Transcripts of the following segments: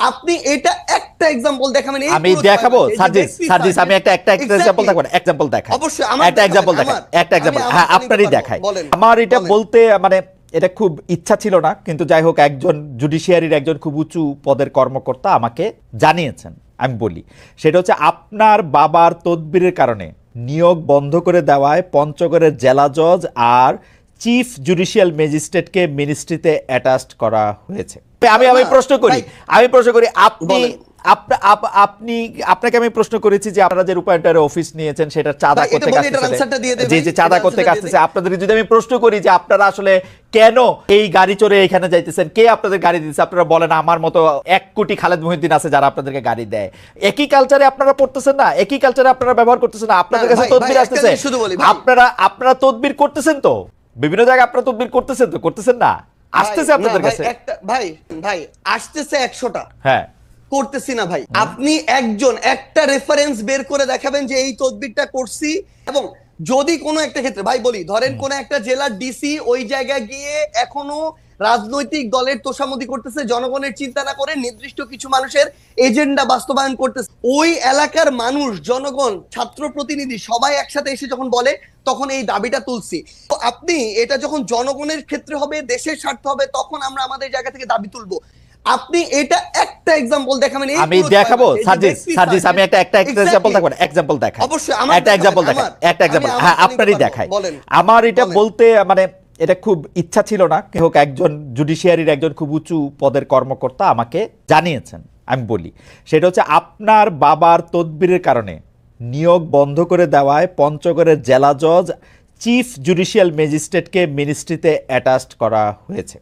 আপনি এটা একটা एग्जांपल দেখাবেন। আমি দেখাবো সার্জিস আমি একটা एग्जांपल দেখাবো, एग्जांपल দেখাই। অবশ্যই আমার একটা एग्जांपल দেখাই, একটা एग्जांपल হ্যাঁ আপনারই দেখাই। আমার এটা বলতে মানে এটা খুব ইচ্ছা ছিল না, কিন্তু যাই হোক একজন জুডিশিয়ারির একজন খুব উঁচু পদের কর্মকর্তা আমাকে জানিয়েছেন, আমি বলি সেটা হচ্ছে আপনার বাবার তদবিরের কারণে নিয়োগ বন্ধ করে দেওয়ায় পঞ্চগড়ের জেলা জজ আর চিফ জুডিশিয়াল ম্যাজিস্ট্রেটকে মিনিস্ট্রিতে অ্যাটাচড করা হয়েছে। আমি প্রশ্ন করি আপনাকে আমি প্রশ্ন করেছি যে আপনারা যে রূপায়ণের অফিস নিয়েছেন সেটা চাঁদা করতে যে চাঁদা করতে আসতেছে, আপনাদের যদি আমি প্রশ্ন করি যে আপনারা আসলে কেন এই গাড়ি চড়ে এখানে যাইতেছেন, কে আপনাদের গাড়ি দিচ্ছে, আপনারা বলেন আমার মতো 1 কোটি খালেদ মহিউদ্দিন আছে যারা আপনাদেরকে গাড়ি দেয়। একই কালচারে আপনারা পড়তেছেন না, একই কালচারে আপনারা ব্যবহার করতেছেন না, আপনাদের কাছে তদবির আসতেছে, আপনারা তদবির করতেছেন, তো বিভিন্ন জায়গায় আপনারা তদবির করতেছেন, তো করতেছেন না, আসতেছে আপনাদের কাছে ভাই আসতেছে 100টা, হ্যাঁ করতেছি না ভাই। আপনি একটা রেফারেন্স বের করে দেখাবেন যে এই তদবিরটা করছি। এবং যদি কোনো একটা ক্ষেত্রে ভাই বলি, ধরেন কোন একটা জেলার ডিসি ওই জায়গায় গিয়ে এখনো রাজনৈতিক দলের তোষামোদি করতেছে, জনগণের চিন্তা না করে নির্দিষ্ট কিছু মানুষের এজেন্ডা বাস্তবায়ন করতেছে, ওই এলাকার মানুষ, জনগণ, ছাত্র প্রতিনিধি সবাই একসাথে এসে যখন বলে তখন এই দাবিটা তুলছি। তো আপনি এটা যখন জনগণের ক্ষেত্রে হবে, দেশের স্বার্থ হবে, তখন আমরা আমাদের জায়গা থেকে দাবি তুলবো। আপনি এটা একটা एग्जांपल দেখাবেন। আমি দেখাবো সার্জিস আমি একটা एग्जांपल দেখাবো, एग्जांपल দেখাই। অবশ্যই আমার একটা एग्जांपल দেখাই, একটা एग्जांपल হ্যাঁ আপনারই দেখাই। আমার এটা বলতে মানে এটা খুব ইচ্ছা ছিল না, কিন্তু একজন জুডিশিয়ারির একজন খুব উঁচু পদের কর্মকর্তা আমাকে জানিয়েছেন, আমি বলি সেটা হচ্ছে আপনার বাবার তদবিরের কারণে নিয়োগ বন্ধ করে দেওয়ায় পঞ্চগড়ের জেলা জজ চিফ জুডিশিয়াল ম্যাজিস্ট্রেটকে মিনিস্ট্রিতে অ্যাটাচড করা হয়েছে।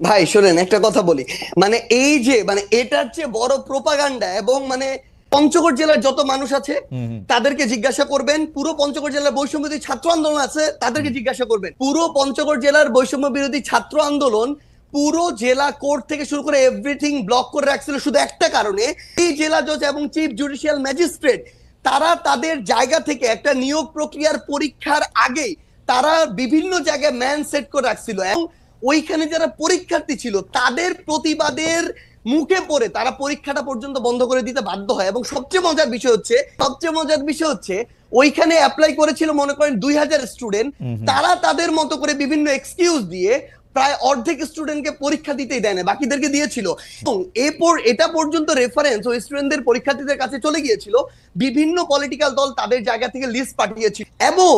ভাই শোনেন একটা কথা বলি, মানে এই যে মানে এটার চেয়ে বড় প্রোপাগান্ডা, এবং মানে পঞ্চগড় জেলার যত মানুষ আছে তাদেরকে জিজ্ঞাসা করবেন, পুরো পঞ্চগড় জেলার বৈষম্য বিরোধী ছাত্র আন্দোলন আছে তাদেরকে জিজ্ঞাসা করবেন, পুরো পঞ্চগড় জেলার বৈষম্য বিরোধী ছাত্র আন্দোলন পুরো জেলা কোর্ট থেকে শুরু করে এভরিথিং ব্লক করে রাখছিল শুধু একটা কারণে, এই জেলা জজ এবং চিফ জুডিশিয়াল ম্যাজিস্ট্রেট তারা তাদের জায়গা থেকে একটা নিয়োগ প্রক্রিয়ার পরীক্ষার আগে তারা বিভিন্ন জায়গায় ম্যান সেট করে রাখছিল, এবং ওইখানে যারা পরীক্ষার্থী ছিল তাদের প্রতিবাদের মুখে পড়ে তারা পরীক্ষাটা পর্যন্ত বন্ধ করে দিতে বাধ্য হয়। এবং সবচেয়ে মজার বিষয় হচ্ছে ওইখানে অ্যাপ্লাই করেছিল মনে করেন 2000 স্টুডেন্ট, তারা তাদের মতো করে বিভিন্ন এক্সকিউজ দিয়ে প্রায় অর্ধেক স্টুডেন্টকে পরীক্ষা দিতেই দেয় না, বাকিদেরকে দিয়েছিল। এবং এরপর এটা পর্যন্ত রেফারেন্স ওই স্টুডেন্টদের পরীক্ষার্থীদের কাছে চলে গিয়েছিল, বিভিন্ন পলিটিক্যাল দল তাদের জায়গা থেকে লিস্ট পাঠিয়েছিল, এবং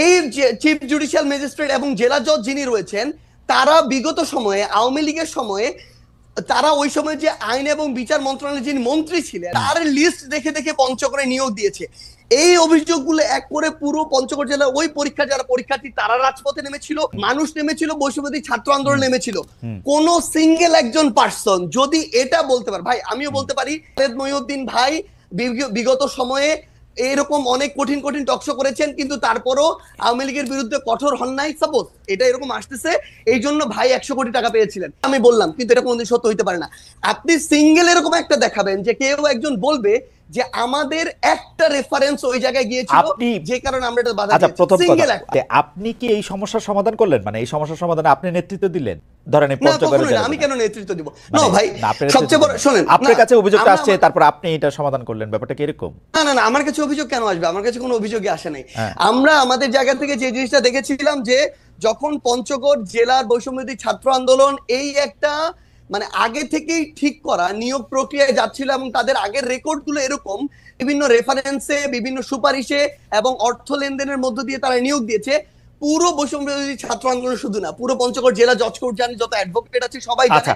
এই চিফ জুডিশিয়াল ম্যাজিস্ট্রেট এবং জেলা জজ যিনি রয়েছেন তারা বিগত সময়ে আওয়ামী লীগের সময়ে তারা ওই সময় যে আইন এবং বিচার মন্ত্রণালয়ের যিনি মন্ত্রী ছিলেন তার লিস্ট দেখে দেখে পঞ্চগড়ে নিয়োগ দিয়েছে। এই অভিযোগগুলো এক করে পুরো পঞ্চগড় জেলার ওই পরীক্ষা যারা পরীক্ষার্থী তারা রাজপথে নেমেছিল, মানুষ নেমেছিল, বৈষম্যবিরোধী ছাত্র আন্দোলন নেমেছিল। কোন সিঙ্গেল একজন পার্সন যদি এটা বলতে পারে, ভাই আমিও বলতে পারি খালেদ মহিউদ্দিন ভাই বিগত সময়ে এরকম অনেক কঠিন কঠিন টকশো করেছেন, কিন্তু তারপরও আওয়ামী লীগের বিরুদ্ধে কঠোর হন নাই। সাপোজ এটা এরকম আসতেছে এই জন্য ভাই 100 কোটি টাকা পেয়েছিলেন, আমি বললাম, কিন্তু এটা কোনোদিন সত্য হইতে পারে না। আপনি সিঙ্গেল এরকম একটা দেখাবেন যে কেউ একজন বলবে যে আমাদের একটা রেফারেন্স ওই জায়গায় গিয়েছিল যে কারণে আমরা এটা বাধা দিয়েছি। প্রথম কথা, আপনি কি এই সমস্যার সমাধান করলেন? মানে এই সমস্যার সমাধানে আপনি নেতৃত্ব দিলেন? ধরেন এই পঞ্চগড়ের জেলা, আমি কেন নেতৃত্ব দিব? না ভাই, সবচেয়ে বড় শুনেন, আপনার কাছে অভিযোগটা আসছে তারপর আপনি এটা সমাধান করলেন, ব্যাপারটা কি এরকম? না, আমার কাছে অভিযোগ কেন আসবে? আমার কাছে কোনো অভিযোগই আসে নাই। আমরা আমাদের জায়গা থেকে যে জিনিসটা দেখেছিলাম যে যখন পঞ্চগড় জেলার বৈষম্যবিরোধী ছাত্র আন্দোলন এই একটা মানে আগে থেকেই ঠিক করা নিয়োগ প্রক্রিয়ায় যাচ্ছিল, এবং তাদের আগের রেকর্ডগুলো এরকম বিভিন্ন রেফারেন্সে, বিভিন্ন সুপারিশে এবং অর্থ লেনদেনের মধ্য দিয়ে তারা নিয়োগ দিয়েছে। পুরো বৈষম্য বিরোধী ছাত্র আন্দোলন শুধু না, পুরো পঞ্চগড় জেলা জজ কোর্ট জানে, যত অ্যাডভোকেট আছে সবাই জানে।